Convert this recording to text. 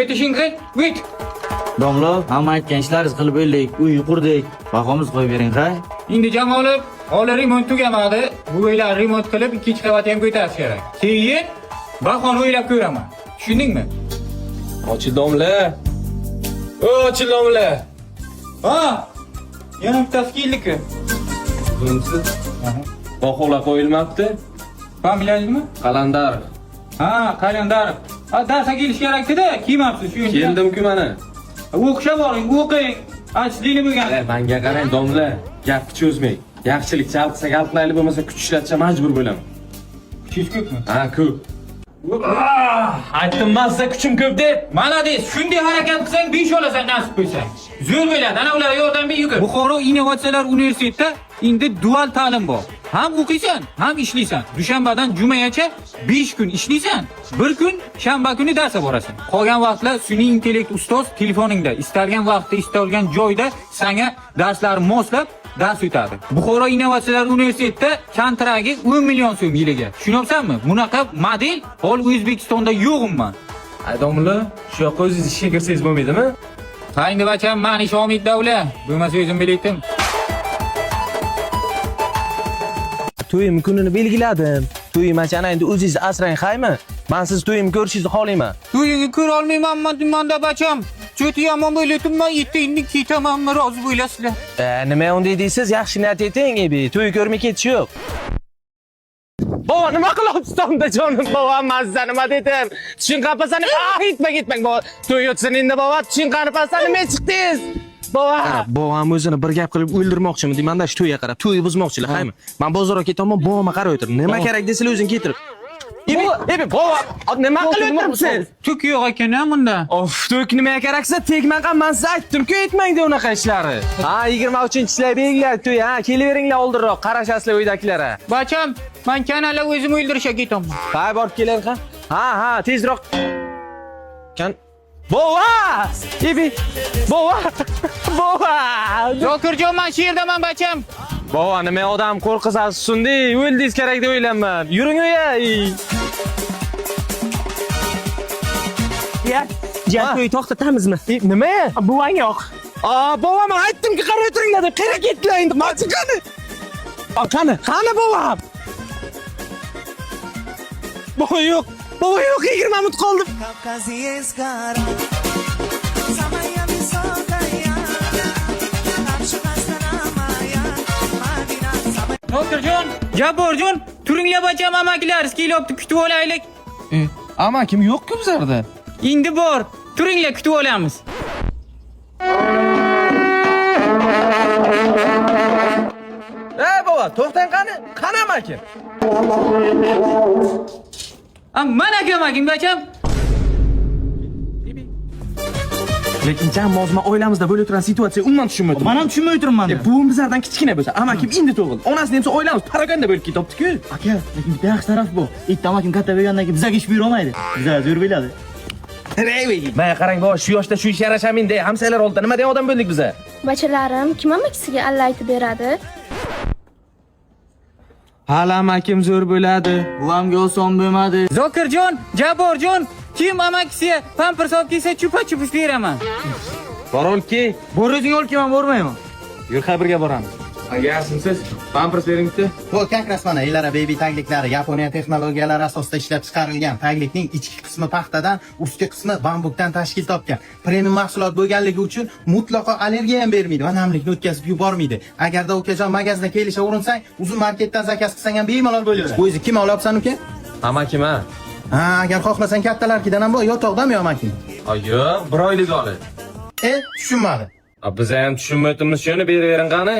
Uyut ishing qil, uyut. Domla, hamma aytgan ishlaringiz qilib bo'ldik, uy qurdik. Bahomiz qo'yib bering, ha? Endi Jamolov, hali remont tugamadi. Bu uylar remont qilib, ikkinchi qavat ham ko'tarish kerak. Keyin bahoni o'ylab ko'raman. Tushundingmi? Ochil domla. Ochil domla. Ha! Yana bittasi keldi-ku. Bunisi baholar qo'yilmabdi. Familiyangizmi? Qalandarov. Ha, Qalandarov. Ha, darsga kelish kerak-da, kiymabsiz shu. Keldim-ku mana. O'qisha boring, o'qing. Achlikli bo'lgan. Menga qarang domla, gapni cho'zmang. Yaxshilik chalqisa gaplayli bo'lmasa kuch ishlatsa majbur bo'laman. Kuchingiz ko'pmi? Ha, ko'p. Aytdim men sizga kuchim ko'p deb. Malades, shunday harakat qilsang 5 olasan nasib bo'lsa. Zo'r bo'ladi, ana ularga yordam ber. Buxoro Innovatsiyalar universitetida endi dual ta'lim bor. Ham o'qiysan, ham ishlaysan. Dushanbadan jumayacha 5 kun ishlaysan, 1 kun shanba kuni darsga borasan. Qolgan vaqtlar sun'iy intellekt ustoz telefoningda, istalgan vaqtda, istalgan joyda senga darslarni moslab dars o'tadi. Buxoro Innovatsiyalar universitetida kontragi 10 million so'm yiliga. Tushunyapsanmi? Bunaqa model hol O'zbekistonda yo'g'man. Ay domla, shu yoqqa o'zingiz ishga kirsangiz bo'lmaydimi? Qayni bacham, men ish Omid Davla. Bo'lmasa o'zim bilaydim. To'yim kunini belgiladim. To'yim achana endi o'zingiz asrang haymi? Men siz to'yimni ko'rishingizni xohlayman. To'yingni ko'ra olmayman demanda bacham. Cho'ti yomon bo'layapman, yettingni ketamanmi, rozi bo'lasizlar. Nima unday deysiz? Yaxshi niyat eting, ebi. To'y ko'rmay ketish yo'q. Baba, nima qilyapsiz tomda jonim? Baba, men sizga nima dedim? Tushun qapasani, gitmang baba. To'y o'tsin endi baba, tushun qapasani men chiqdingiz. Baba, babam o'zini bir gap qilib o'ldirmoqchimi deymanda shu to'yga qarab, to'y buzmoqchilar, haymi? Men bozorga ketaman, babamga qarab o'tirib. Nima kerak desalar o'zing ketirib. Ebi, baba, nima qilyapsiz? Tuk yo'q ekan-a bunda. Of, to'k nimaga keraksa, tegman ham men sizga aytdim-ku, aytmangda unaqa ishlarni. Ha, 23-chilar belgiladi to'y, ha, kelaveringlar oldinroq, qarashasizlar uydagilar. Bacham, men kanalga o'zim o'ldirishga ketaman. Qay borib keling, ha? Ha, tezroq. Bova! Ebi, bova! Bova! Zokirjon, men shu yerdaman bacham. Bova, nima odam qo'rqisasiz sundi, o'ldingiz kerak deb o'ylayman. Yuring uya. To'y to'xtatamizmi? Nima? Buvang yo'q. Bova, men aytdim-ku, qarab o'tiringlar deb. Qayerga ketdilar endi? Qani? Qani bovam? Bova yo'q. Bova yo'q, 20 minut qoldim. Zokirjon, Jaborjon, turinglar bacham, amakilaringiz kelyapti, kutib olaylik. Amakim yo'q-ku bizlarda. Endi bor, turinglar kutib olamiz. Bova, to'xtang qani? Qani amakim? Mana akamaking bacham. Lekin jamoamiz oilamizda bo'lib turgan situatsiya umuman tushunmayapman. Men ham tushunmay o'tirman. Buvim bizlardan kichkina bo'lsa, amakim endi tug'ildi. Onasi ham oilamiz paraganda bo'lib ketibdi-ku. Aka, lekin bitta yaxshi taraf bor. Amakim katta bo'lgandan keyin bizga ish buyura olmaydi. Bizlar zo'r bo'ladi. Mana qarang, bova, shu yoshda shu ish yarashamin-da, hamsalar oldida nima degan odam bo'ldik biz? Bachalarim kim amakisiga alla aytib beradi? Hali amakim zo'r bo'ladi. Buvamga oson bo'lmadi. Zokirjon, Jaborjon, kim amakisiga pampers olib kelsa chupa-chup beraman. Borolki, Bo'rizing olib kelman, bormayman. yur birga boramiz. Agarsiz, pampers beringchi. Bu kakras mana Elara Baby tagliklari Yaponiya texnologiyalari asosida ishlab chiqarilgan. Taglikning ichki qismi paxtadan, ustki qismi bambukdan tashkil topgan. Premium mahsulot bo'lganligi uchun mutlaqo allergiya ham bermaydi va namlikni o'tkazib yubormaydi. Agarda ukajon magazinga kelishga urinsang, uzun marketdan zakaz qilsang ham bemalol bo'laveradi. O'zi kim olyapsan uka? Amakim ha. Ha, agar xohlasang kattalarkidan ham bor, yotoqdami amaking? Yo'q, bir oylik olib. Tushunmadi. Biz ham tushunmayapmiz, shuni beravering qani.